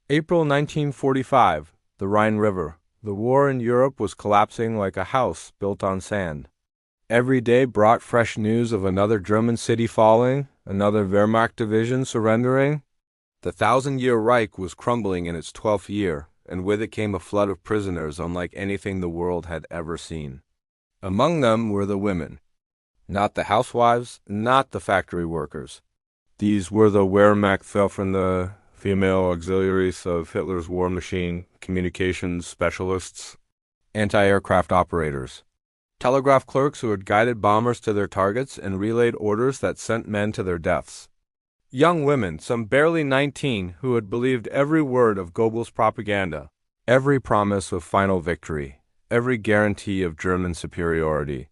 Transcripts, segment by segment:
April 1945, the Rhine River. The war in Europe was collapsing like a house built on sand. Every day brought fresh news of another German city falling, another Wehrmacht division surrendering. The thousand-year Reich was crumbling in its 12th year, and with it came a flood of prisoners unlike anything the world had ever seen. Among them were the women. Not the housewives, not the factory workers. These were the Wehrmacht female auxiliaries of Hitler's war machine, communications specialists, anti-aircraft operators, telegraph clerks who had guided bombers to their targets and relayed orders that sent men to their deaths. Young women, some barely 19, who had believed every word of Goebbels' propaganda, every promise of final victory, every guarantee of German superiority.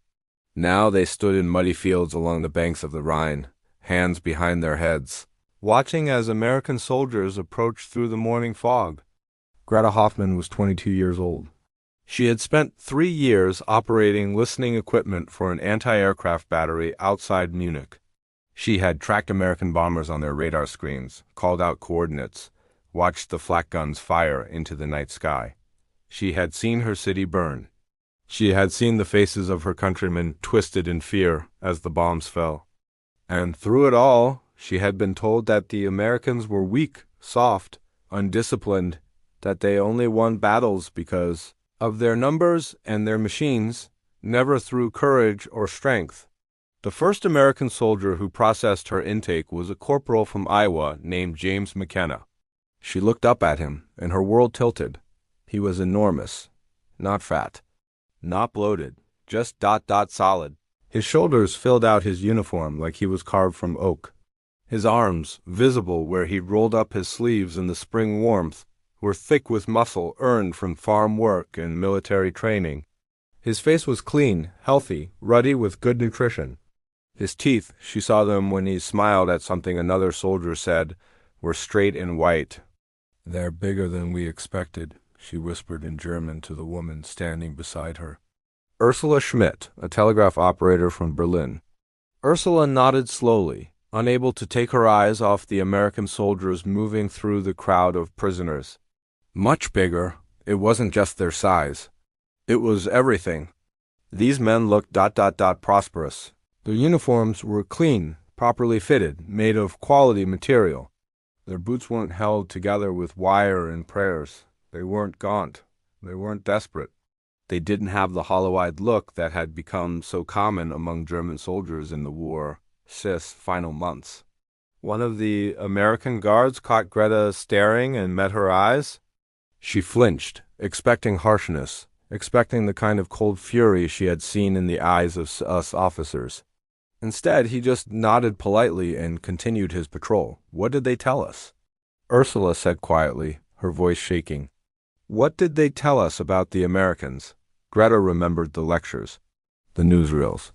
Now they stood in muddy fields along the banks of the Rhine, hands behind their heads, watching as American soldiers approached through the morning fog. Greta Hoffman was 22 years old. She had spent 3 years operating listening equipment for an anti-aircraft battery outside Munich. She had tracked American bombers on their radar screens, called out coordinates, watched the flak guns fire into the night sky. She had seen her city burn. She had seen the faces of her countrymen twisted in fear as the bombs fell. And through it all, she had been told that the Americans were weak, soft, undisciplined, that they only won battles because of their numbers and their machines, never through courage or strength. The first American soldier who processed her intake was a corporal from Iowa named James McKenna. She looked up at him, and her world tilted. He was enormous, not fat, not bloated, just solid. His shoulders filled out his uniform like he was carved from oak. His arms, visible where he'd rolled up his sleeves in the spring warmth, were thick with muscle earned from farm work and military training. His face was clean, healthy, ruddy with good nutrition. His teeth, she saw them when he smiled at something another soldier said, were straight and white. "They're bigger than we expected," she whispered in German to the woman standing beside her. Ursula Schmidt, a telegraph operator from Berlin. Ursula nodded slowly, unable to take her eyes off the American soldiers moving through the crowd of prisoners. Much bigger. It wasn't just their size. It was everything. These men looked prosperous. Their uniforms were clean, properly fitted, made of quality material. Their boots weren't held together with wire and prayers. They weren't gaunt. They weren't desperate. They didn't have the hollow-eyed look that had become so common among German soldiers in the war's final months. One of the American guards caught Greta staring and met her eyes. She flinched, expecting harshness, expecting the kind of cold fury she had seen in the eyes of us officers. Instead, he just nodded politely and continued his patrol. "What did they tell us?" Ursula said quietly, her voice shaking. "What did they tell us about the Americans?" Greta remembered the lectures, the newsreels,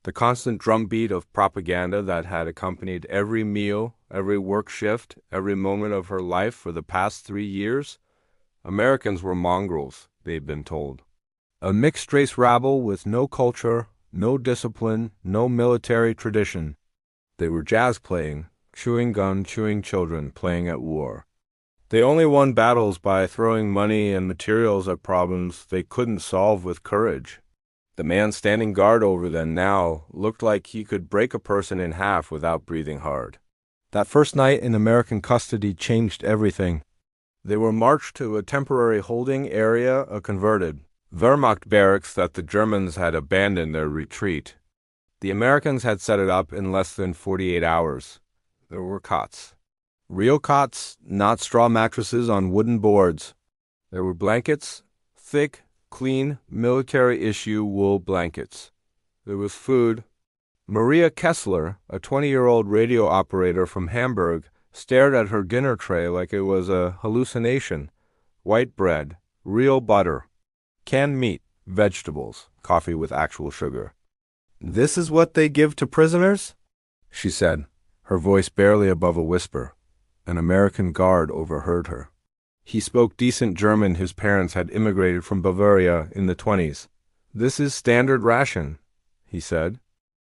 the constant drumbeat of propaganda that had accompanied every meal, every work shift, every moment of her life for the past 3 years. Americans were mongrels, they'd been told. A mixed-race rabble with no culture, no discipline, no military tradition. They were jazz-playing, chewing gum, chewing children, playing at war. They only won battles by throwing money and materials at problems they couldn't solve with courage. The man standing guard over them now looked like he could break a person in half without breathing hard. That first night in American custody changed everything. They were marched to a temporary holding area, a converted Wehrmacht barracks that the Germans had abandoned their retreat. The Americans had set it up in less than 48 hours. There were cots. Real cots, not straw mattresses on wooden boards. There were blankets, thick, clean, military-issue wool blankets. There was food. Maria Kessler, a 20-year-old radio operator from Hamburg, stared at her dinner tray like it was a hallucination. White bread, real butter, canned meat, vegetables, coffee with actual sugar. "This is what they give to prisoners?" she said, her voice barely above a whisper. An American guard overheard her. He spoke decent German. His parents had immigrated from Bavaria in the 20s. "This is standard ration," he said.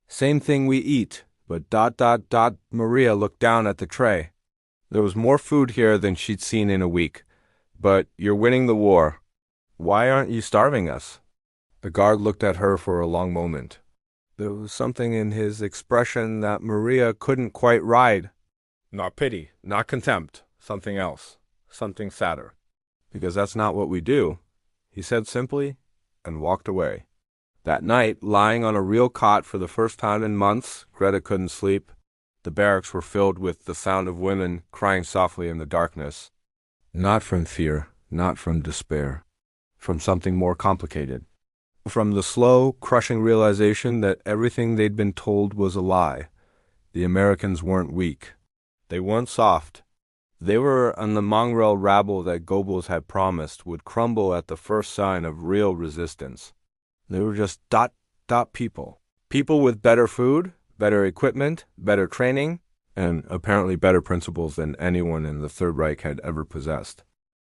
"Same thing we eat, but Maria looked down at the tray. There was more food here than she'd seen in a week. But you're winning the war. Why aren't you starving us? The guard looked at her for a long moment. There was something in his expression that Maria couldn't quite ride. Not pity, not contempt, something else, something sadder. Because that's not what we do, he said simply, and walked away. That night, lying on a real cot for the first time in months, Greta couldn't sleep. The barracks were filled with the sound of women crying softly in the darkness. Not from fear, not from despair, from something more complicated. From the slow, crushing realization that everything they'd been told was a lie. The Americans weren't weak. They weren't soft. They were on the mongrel rabble that Goebbels had promised would crumble at the first sign of real resistance. They were just people. People with better food, better equipment, better training, and apparently better principles than anyone in the Third Reich had ever possessed.